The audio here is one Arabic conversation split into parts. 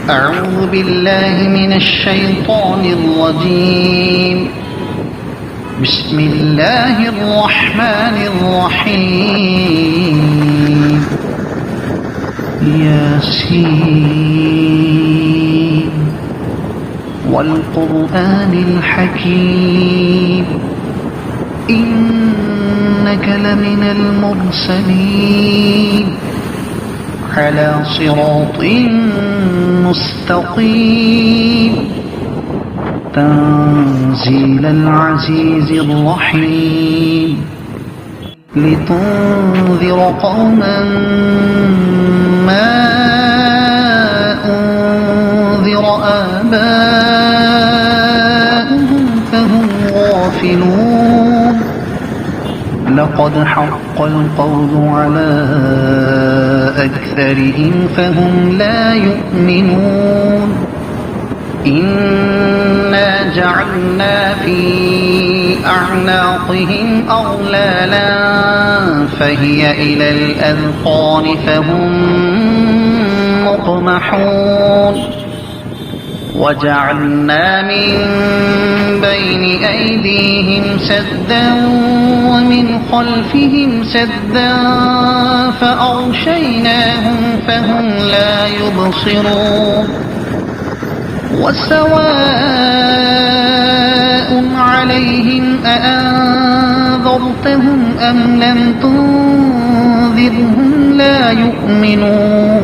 أعوذ بالله من الشيطان الرجيم. بسم الله الرحمن الرحيم. ياسين والقرآن الحكيم إنك لمن المرسلين على صراط مستقيم تنزيل العزيز الرحيم لتنذر قوما ما أنذر آباؤهم فهم غافلون لقد حق القول على أكثرهم فهم لا يؤمنون إنا جعلنا في أعناقهم أغلالا فهي إلى الأذقان فهم مقمحون وجعلنا من بين أيديهم سدا ومن خلفهم سدا فأغشيناهم فهم لا يبصرون وسواء عليهم أأنذرتهم أم لم تنذرهم لا يؤمنون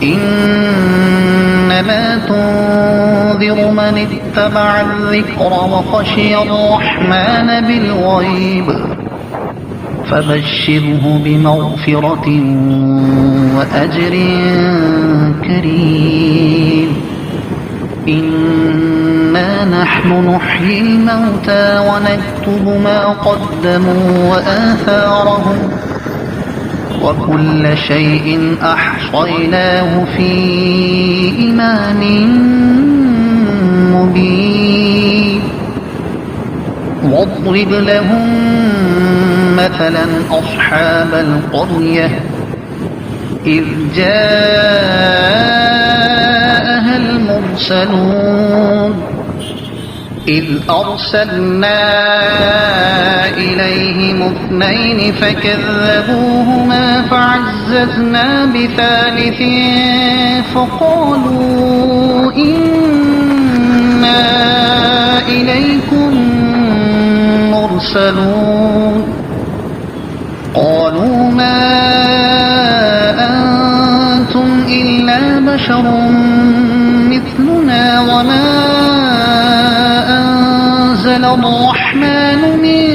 إنما تنذر من اتبع الذكر وخشي الرحمن بالغيب فبشره بمغفرة وأجر كريم إنا نحن نحيي الموتى ونكتب ما قدموا وآثارهم وكل شيء أحصيناه في إمام مبين واضرب لهم مثلا أصحاب القرية إذ جاءها المرسلون إذ أرسلنا إليهم اثنين فكذبوهما فعززنا بثالث فقالوا إنا إليكم مرسلون قالوا ما أنتم إلا بشر مثلنا وما أنزل الرحمن من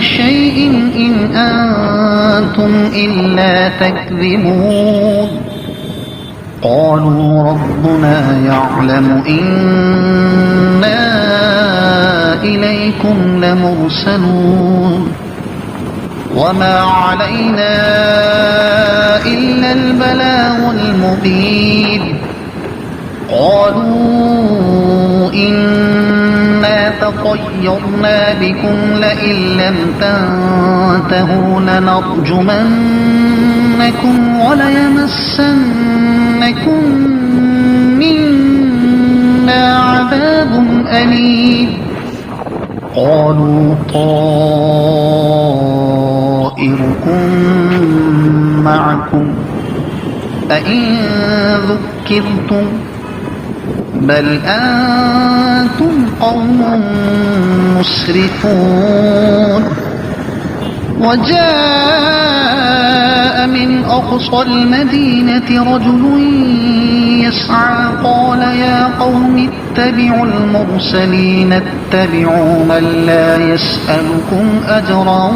شيء إن أنتم إلا تكذبون قالوا ربنا يعلم إنا إليكم لمرسلون وما علينا إلا البلاغ المبين قالوا إنا تطيرنا بكم لئن لم تنتهوا لنرجمنكم وليمسنكم منا عذاب أليم قالوا طائركم معكم أئن ذكرتم بل أنتم قوم مسرفون وجاء من أقصى المدينة رجل يسعى قال يا قوم اتبعوا المرسلين اتبعوا من لا يسألكم أجرا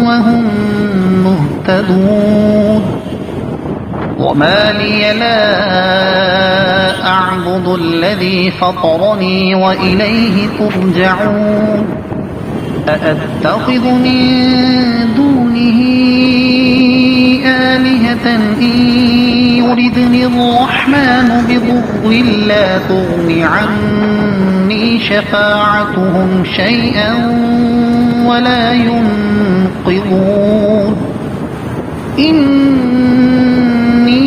وهم مهتدون وما لي لا أعبد الذي فطرني وإليه ترجعون أأتخذ من دونه آلهة إن يردني الرحمن بضر لا تغن عني شفاعتهم شيئا ولا ينقذون إني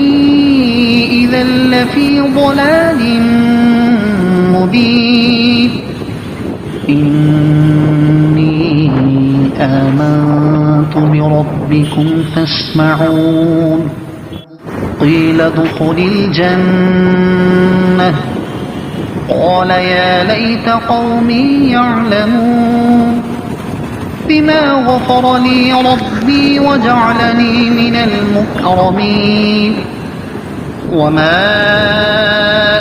إذا لفي ضلال مبين إني آمنت بربكم فاسمعون قيل ادخل الجنة قال يا ليت قومي يعلمون بما غفر لي ربي وجعلني من المكرمين وما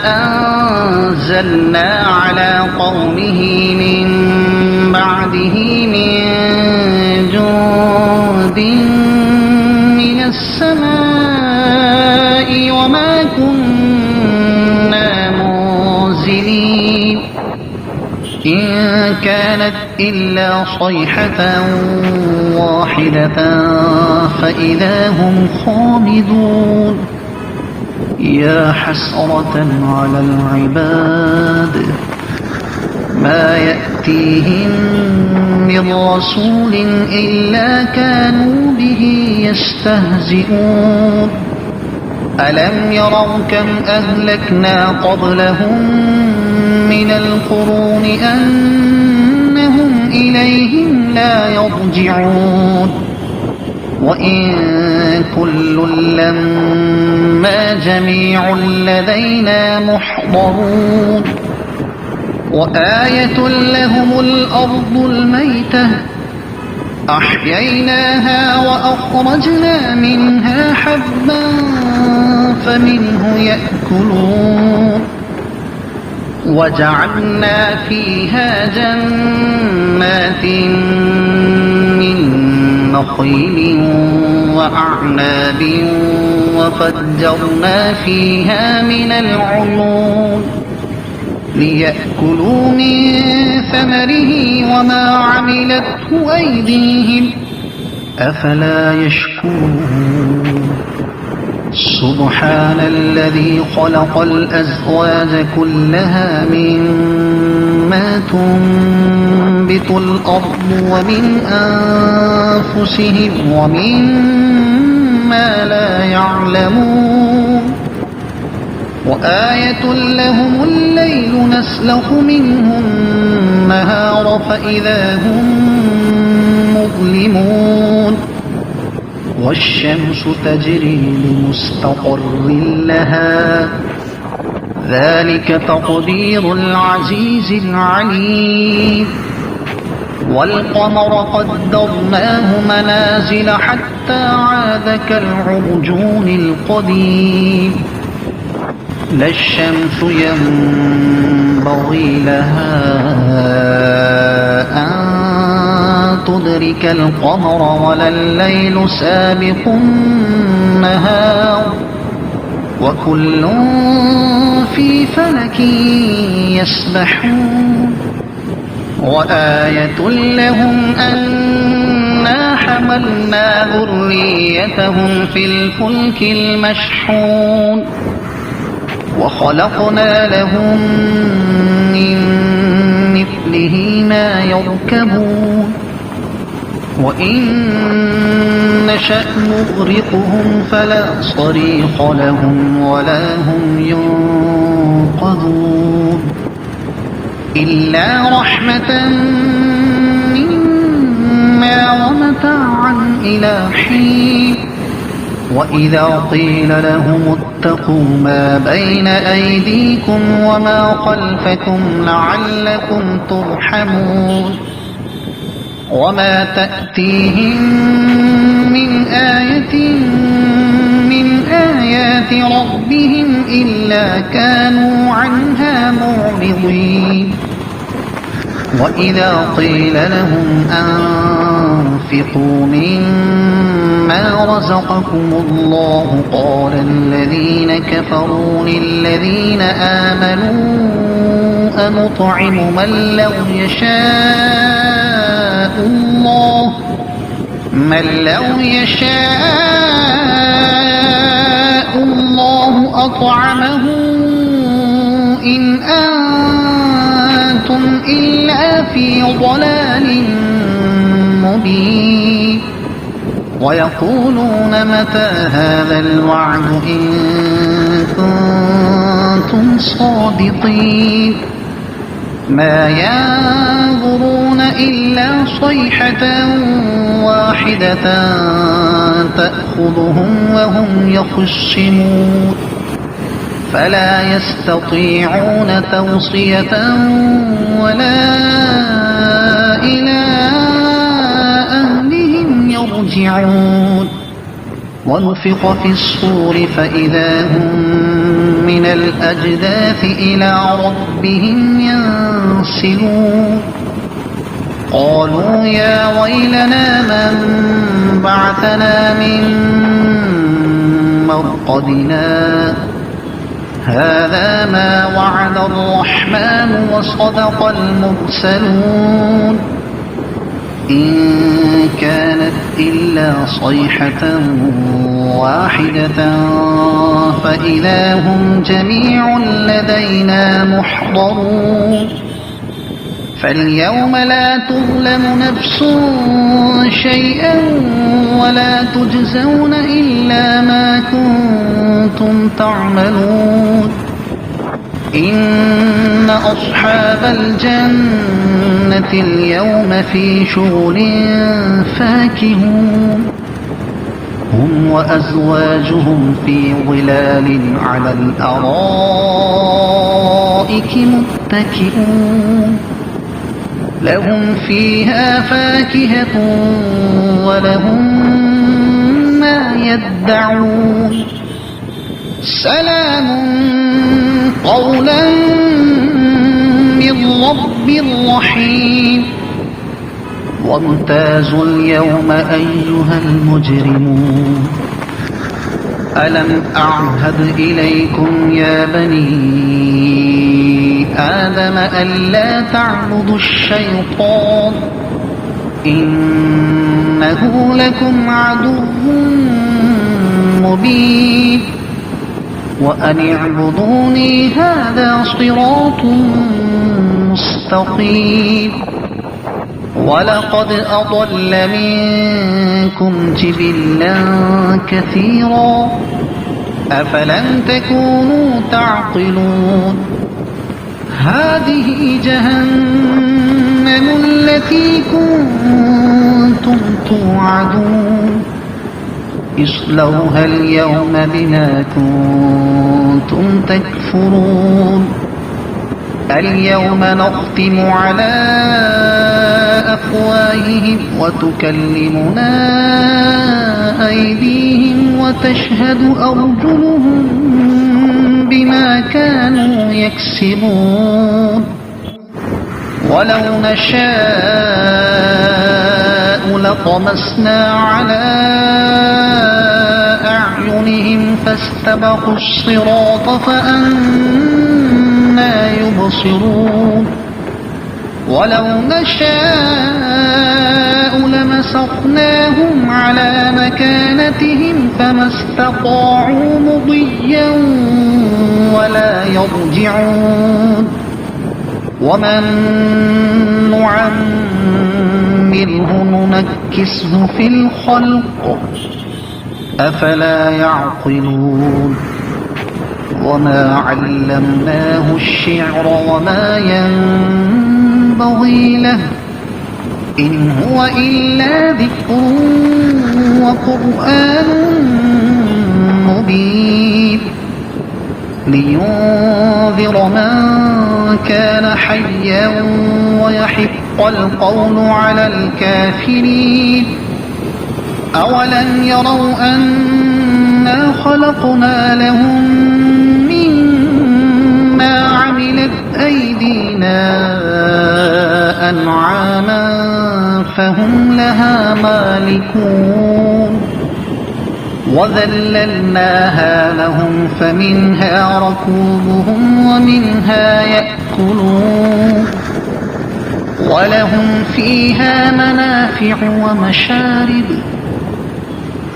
أنزلنا على قومه من بعده من جند من السماء وما كنا منزلين إن كانت إلا صيحة واحدة فإذا هم خامدون يا حسرة على العباد ما يأتيهم من رسول إلا كانوا به يستهزئون ألم يروا كم أهلكنا قبلهم من القرون أنهم إليهم لا يرجعون وإن كل لما جميع لدينا محضرون وآية لهم الأرض الميتة أحييناها وأخرجنا منها حبا فمنه يأكلون وجعلنا فيها جنات من نخيل وأعناب وفجرنا فيها من العيون ليأكلوا من ثمره وما عملته أيديهم أفلا يشكرون سبحان الذي خلق الأزواج كلها مما تنبت الأرض ومن أنفسهم ومما لا يعلمون وآية لهم الليل نسلخ منه النهار فإذا هم مظلمون والشمس تجري لمستقر لها ذلك تقدير العزيز العليم والقمر قدرناه منازل حتى عاد كالعرجون القديم لا الشمس ينبغي لها أن تدرك القمر ولا الليل سابق النهار وكل في فلك يسبحون وآية لهم أنا حملنا ذريتهم في الفلك المشحون وخلقنا لهم من مثله ما يركبون وإن نشأ نغرقهم فلا صريخ لهم ولا هم ينقذون إلا رحمة منا ومتاعا إلى حين وإذا قيل لهم اتقوا ما بين أيديكم وما خلفكم لعلكم ترحمون وما تأتيهم من آية من آيات ربهم إلا كانوا عنها معرضين وإذا قيل لهم أنفقوا مما رزقكم الله قال الذين كفروا للذين آمنوا أنطعم من لو يشاء الله أطعمه إن أنتم إلا في ضلال مبين ويقولون متى هذا الوعد إن كنتم الصادقين ما ينظرون إلا صيحة واحدة تأخذهم وهم يخصمون فلا يستطيعون توصية ولا إلى أهلهم يرجعون ونفخ في الصور فإذا هم من الأجداث إلى ربهم ينسلون قالوا يا ويلنا من بعثنا من مرقدنا هذا ما وعد الرحمن وصدق المرسلون إن كانت إلا صيحة واحدة فإذا هم جميع لدينا محضرون فاليوم لا تظلم نفس شيئا ولا تجزون إلا ما كنتم تعملون إن أصحاب الجنة اليوم في شغل فاكهون هم وأزواجهم في ظلال على الأرائك متكئون لهم فيها فاكهة ولهم ما يدعون سلام قولا من رب رحيم وامتازوا اليوم أيها المجرمون ألم أعهد إليكم يا بني آدم ألا تعبدوا الشيطان إنه لكم عدو مبين وأن اعبدوني هذا صراط مستقيم ولقد أضل منكم جبلا كثيرا أفلم تكونوا تعقلون هذه جهنم التي كنتم توعدون اصلوها اليوم بما كنتم تكفرون اليوم نختم على أفواههم وتكلمنا أيديهم وتشهد أرجلهم بما كانوا يكسبون ولو نشاء لطمسنا على أعينهم فاستبقوا الصراط فأنى يبصرون ولو نشاء لمسخناهم على مكانتهم فما استطاعوا مضيا ولا يرجعون ومن نعمره ننكسه في الخلق أفلا يعقلون وما علمناه الشعر وما ينبغي له إن هو إلا ذكر وقرآن مبين لينذر من كان حيا ويحق القول على الكافرين أولم يروا أنا خلقنا لهم مما عملت أيدينا أنعاما فهم لها مالكون وذللناها لهم فمنها ركوبهم ومنها يأكلون ولهم فيها منافع ومشارب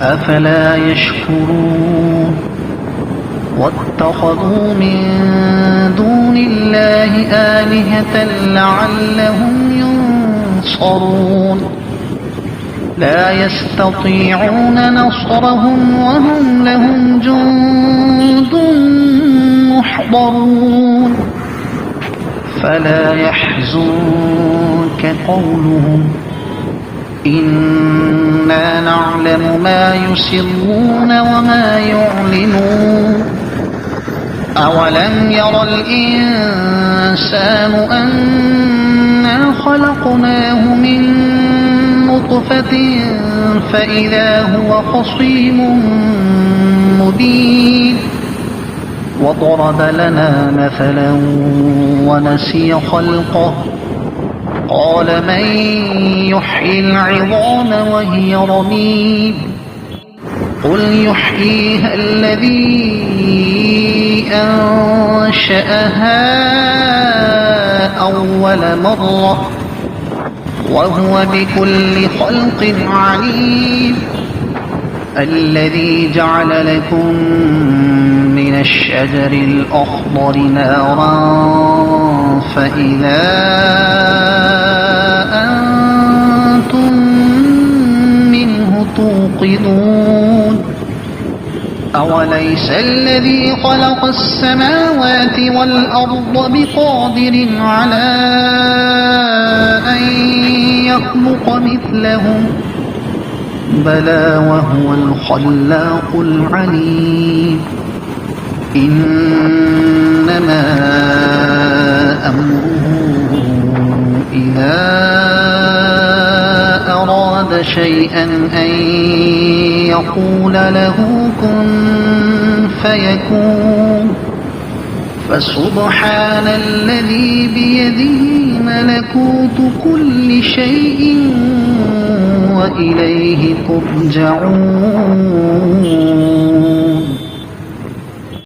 أفلا يشكرون واتخذوا من دون الله آلهة لعلهم ينصرون لا يستطيعون نصرهم وهم لهم جند محضرون فلا يحزنك قولهم إنا نعلم ما يسرون وما يعلنون أولم ير الإنسان أنا خلقناه من نطفة فإذا هو خصيم مبين وضرب لنا مثلا ونسي خلقه قال من يحيي العظام وهي رميم قل يحييها الذي أنشأها أول مرة وهو بكل خلق عليم الذي جعل لكم من الشجر الأخضر نارا فإذا أنتم منه توقدون أوليس الذي خلق السماوات والأرض بقادر على أن يخلق مثلهم بلى وهو الخلاق العليم إنما أمره إذا أراد شيئا أن يقول له كن فيكون فسبحان الذي بيده ملكوت كل شيء وإليه ترجعون